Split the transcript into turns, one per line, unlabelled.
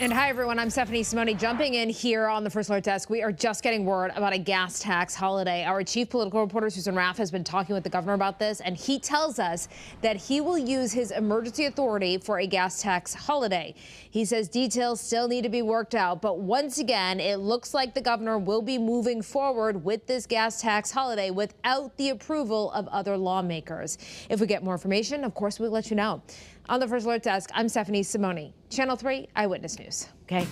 And hi, everyone. I'm Stephanie Simone jumping in here on the First Alert Desk. We are just getting word about a gas tax holiday. Our chief political reporter, Susan Raff, has been talking with the governor about this, and he tells us that he will use his emergency authority for a gas tax holiday. He says details still need to be worked out, but once again, it looks like the governor will be moving forward with this gas tax holiday without the approval of other lawmakers. If we get more information, of course, we'll let you know. On the First Alert Desk, I'm Stephanie Simone, Channel 3 Eyewitness News.
Okay.